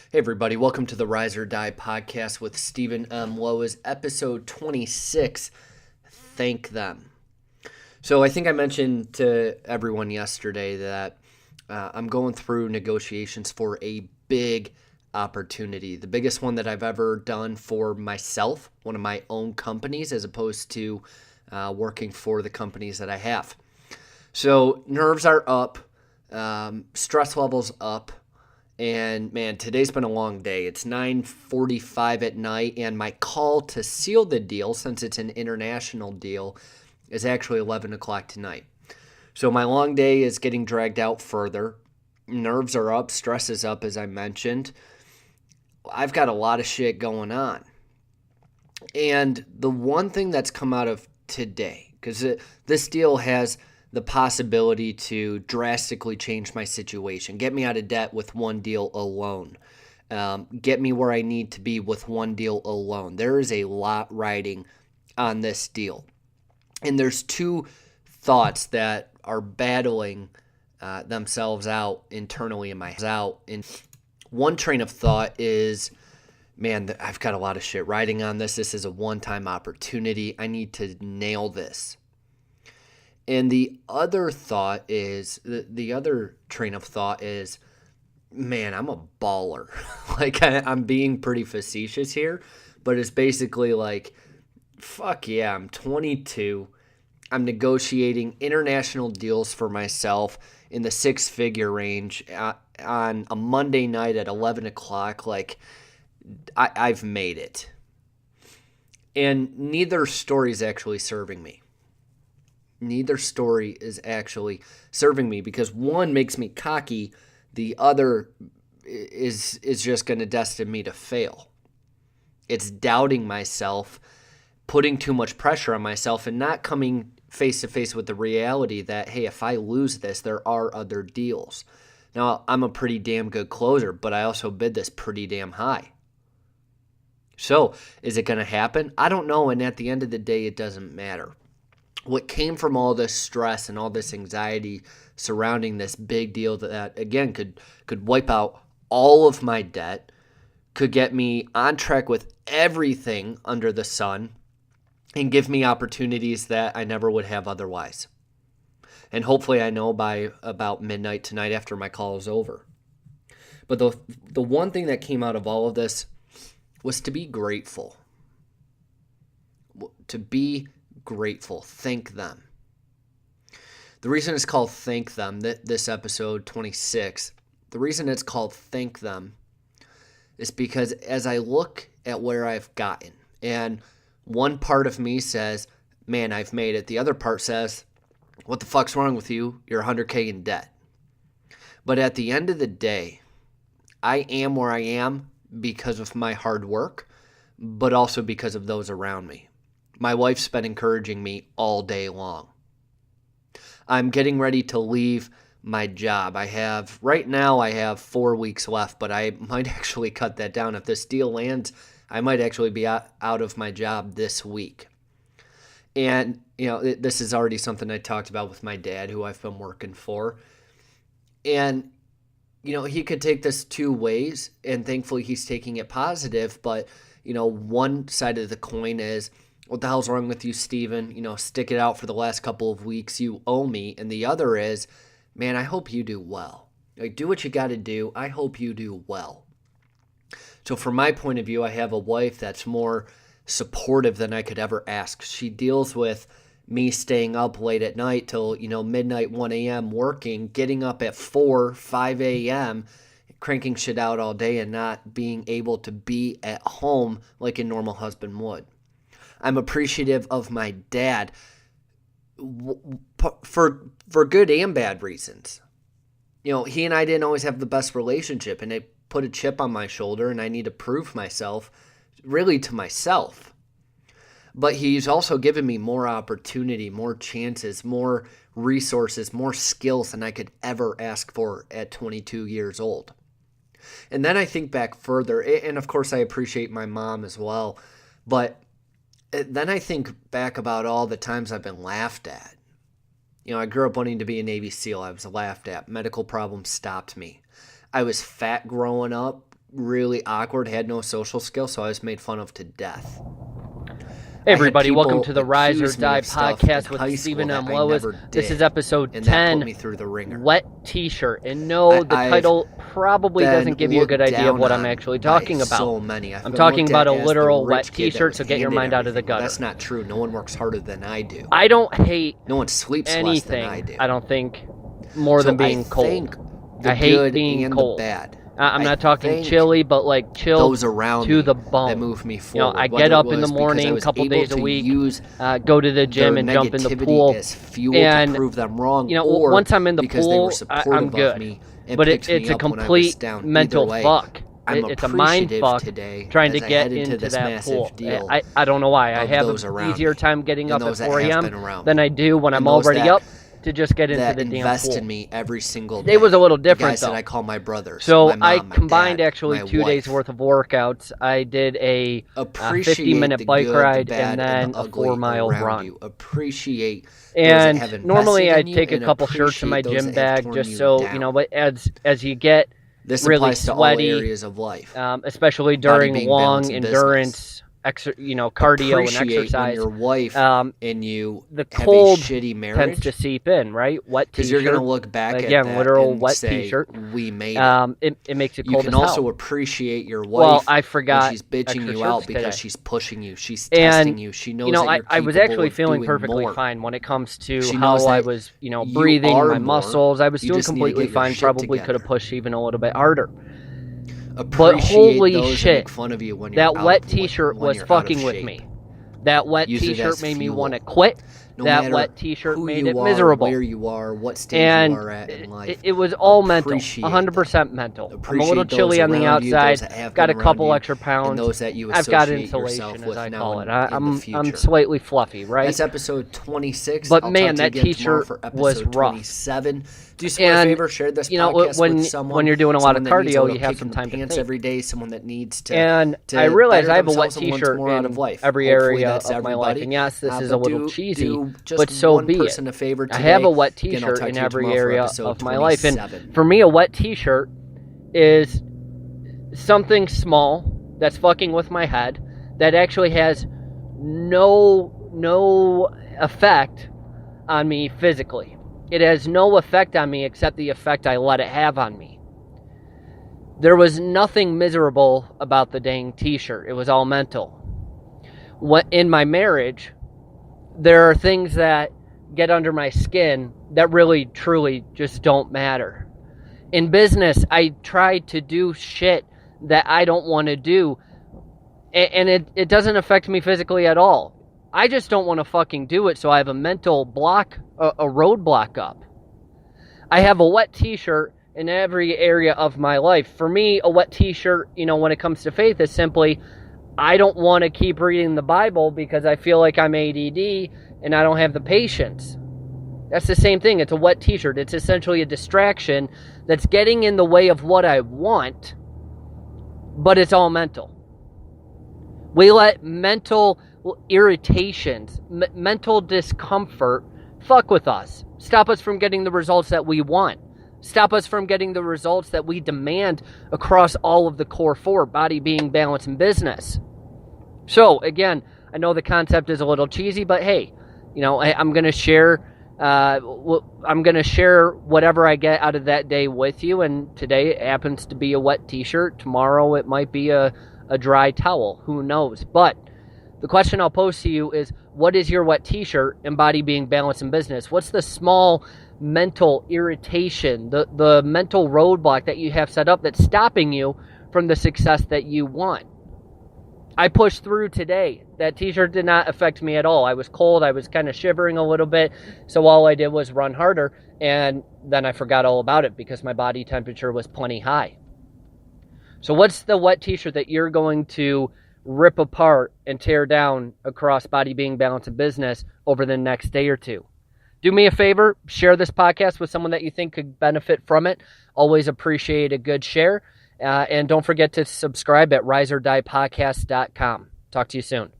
Hey everybody, welcome to the Rise or Die podcast with Stephen M. Lowisz, episode 26, Thank Them. So I think I mentioned to everyone yesterday that I'm going through negotiations for a big opportunity, the biggest one that I've ever done for myself, one of my own companies, as opposed to working for the companies that I have. So nerves are up, stress levels up. And man, today's been a long day. It's 9:45 at night, and my call to seal the deal, since it's an international deal, is actually 11 o'clock tonight. So my long day is getting dragged out further. Nerves are up, stress is up, as I mentioned. I've got a lot of shit going on. And the one thing that's come out of today, because this deal has the possibility to drastically change my situation, get me out of debt with one deal alone, get me where I need to be with one deal alone. There is a lot riding on this deal. And there's two thoughts that are battling themselves out internally in my out. And one train of thought is, man, I've got a lot of shit riding on this. This is a one-time opportunity. I need to nail this. And the other thought is, the other train of thought is, man, I'm a baller. Like, I'm being pretty facetious here, but it's basically like, fuck yeah, I'm 22. I'm negotiating international deals for myself in the six-figure range on a Monday night at 11 o'clock. Like, I've made it. And neither story is actually serving me. Neither story is actually serving me, because one makes me cocky, the other is just going to destine me to fail. It's doubting myself, putting too much pressure on myself, and not coming face to face with the reality that, hey, if I lose this, there are other deals. Now, I'm a pretty damn good closer, but I also bid this pretty damn high. So, is it going to happen? I don't know, and at the end of the day, it doesn't matter. What came from all this stress and all this anxiety surrounding this big deal that again could wipe out all of my debt, could get me on track with everything under the sun, and give me opportunities that I never would have otherwise. And hopefully I know by about midnight tonight after my call is over. But the one thing that came out of all of this was to be grateful. To be grateful. Thank them. The reason it's called Thank Them, this episode 26, the reason it's called Thank Them is because as I look at where I've gotten, and one part of me says, man, I've made it. The other part says, what the fuck's wrong with you? You're 100K in debt. But at the end of the day, I am where I am because of my hard work, but also because of those around me. My wife's been encouraging me all day long. I'm getting ready to leave my job. Right now I have 4 weeks left, but I might actually cut that down. If this deal lands, I might actually be out of my job this week. And, this is already something I talked about with my dad, who I've been working for. And, he could take this two ways, and thankfully he's taking it positive. But, one side of the coin is, what the hell's wrong with you, Steven? Stick it out for the last couple of weeks. You owe me. And the other is, man, I hope you do well. Like, do what you got to do. I hope you do well. So from my point of view, I have a wife that's more supportive than I could ever ask. She deals with me staying up late at night till, midnight, 1 a.m. working, getting up at 4, 5 a.m., cranking shit out all day and not being able to be at home like a normal husband would. I'm appreciative of my dad for good and bad reasons. He and I didn't always have the best relationship, and it put a chip on my shoulder, and I need to prove myself, really to myself. But he's also given me more opportunity, more chances, more resources, more skills than I could ever ask for at 22 years old. And then I think back further, and of course I appreciate my mom as well, but then I think back about all the times I've been laughed at. I grew up wanting to be a Navy SEAL. I was laughed at. Medical problems stopped me. I was fat growing up, really awkward, had no social skills, so I was made fun of to death. Hey everybody, welcome to the Rise or Die podcast with Stephen M. Lowisz. This is episode 10, that put me through the ringer. Wet T-shirt. And no, the title probably doesn't give you a good idea of what I'm actually talking about. So many. I'm talking about a literal wet T-shirt, so get your mind out of the gutter. That's not true. No one works harder than I do. I don't hate No one sleeps anything, less than I do. I don't think, more than being cold. I hate being cold. The bad. I'm not talking chilly, but like chill those around to the bone. That move me forward. I get up in the morning a couple days a week, go to the gym and jump in the pool. As fuel to prove them wrong, or once I'm in the pool, I'm good. But it's a complete mental fuck. It's a mind fuck trying to get into that pool. I don't know why. I have an easier time getting up at 4 a.m. than I do when I'm already up. To just get into the damn pool. Invest in me every single day. It was a little different, though. I call my brothers. So my mom, I my combined dad, actually my 2 days worth of workouts. I did a 50-minute bike ride and then a 4-mile run. Appreciate and those that have normally invested I'd in take you a couple and shirts in my appreciate those gym that have bag torn just you so down. but as you get this really applies to sweaty, all areas of life, especially during long endurance. Cardio and exercise. When your wife and you the have cold a shitty marriage tends to seep in, right? Wet T-shirt. Because you're going to look back at that literal and wet say, T-shirt. We made it. It makes it you cold can as also hell. appreciate your wife. Well, I forgot when she's bitching you out because today. She's pushing you. She's testing you. She knows that you're I was capable actually of feeling doing perfectly more. fine when it comes to She how knows I that was, you breathing, are my more. muscles. I was You doing just need to completely get your fine. shit Probably together. could have pushed even a little bit harder. Appreciate holy those shit, that make fun of you when you're that out wet of T-shirt when was you're out of fucking with shape. me. That wet Use it T-shirt as made me fuel. want to quit. No that matter wet T-shirt who made you it are, miserable. Where you are, what stage And you are at in life. It was all mental, Appreciate 100% mental. Appreciate I'm a little chilly on the around you, outside. those that have Got a been couple around extra you, pounds. and those that you I've got associate insulation, yourself as with I now call it. in the I'm future. slightly fluffy, right? That's episode 26. But I'll man, talk to that you again tomorrow T-shirt for episode was rough. 27. Do yourself a favor, share this podcast with someone. When you're doing a lot of someone that needs cardio, little you have kick some in the time to pants think. every day. Someone that needs to. And to I realize better I have a wet themselves and want T-shirt more out in of life. every Hopefully area that's of my life. everybody. And yes, this is But a little do cheesy, just but so one be person it. a favor today. I have a wet Again, I'll T-shirt talk in to you every tomorrow for area episode of my life. 27. And for me, a wet T-shirt is something small that's fucking with my head that actually has no effect on me physically. It has no effect on me except the effect I let it have on me. There was nothing miserable about the dang T-shirt. It was all mental. In my marriage, there are things that get under my skin that really, truly just don't matter. In business, I try to do shit that I don't want to do, and it doesn't affect me physically at all. I just don't want to fucking do it, so I have a mental block, a roadblock up. I have a wet T-shirt in every area of my life. For me, a wet T-shirt, when it comes to faith, is simply, I don't want to keep reading the Bible because I feel like I'm ADD and I don't have the patience. That's the same thing. It's a wet T-shirt. It's essentially a distraction that's getting in the way of what I want, but it's all mental. We let mental irritations, mental discomfort fuck with us. Stop us from getting the results that we want. Stop us from getting the results that we demand across all of the core four, body, being, balance, and business. So, again, I know the concept is a little cheesy, but hey, I'm going to share whatever I get out of that day with you, and today it happens to be a wet T-shirt. Tomorrow it might be a dry towel. Who knows? But the question I'll pose to you is, what is your wet T-shirt in body, being, balance, and business? What's the small mental irritation, the mental roadblock that you have set up that's stopping you from the success that you want? I pushed through today. That T-shirt did not affect me at all. I was cold. I was kind of shivering a little bit. So all I did was run harder. And then I forgot all about it because my body temperature was plenty high. So what's the wet T-shirt that you're going to rip apart and tear down across body, being, balance, and business over the next day or two? Do me a favor, share this podcast with someone that you think could benefit from it. Always appreciate a good share. And don't forget to subscribe at riseordiepodcast.com. Talk to you soon.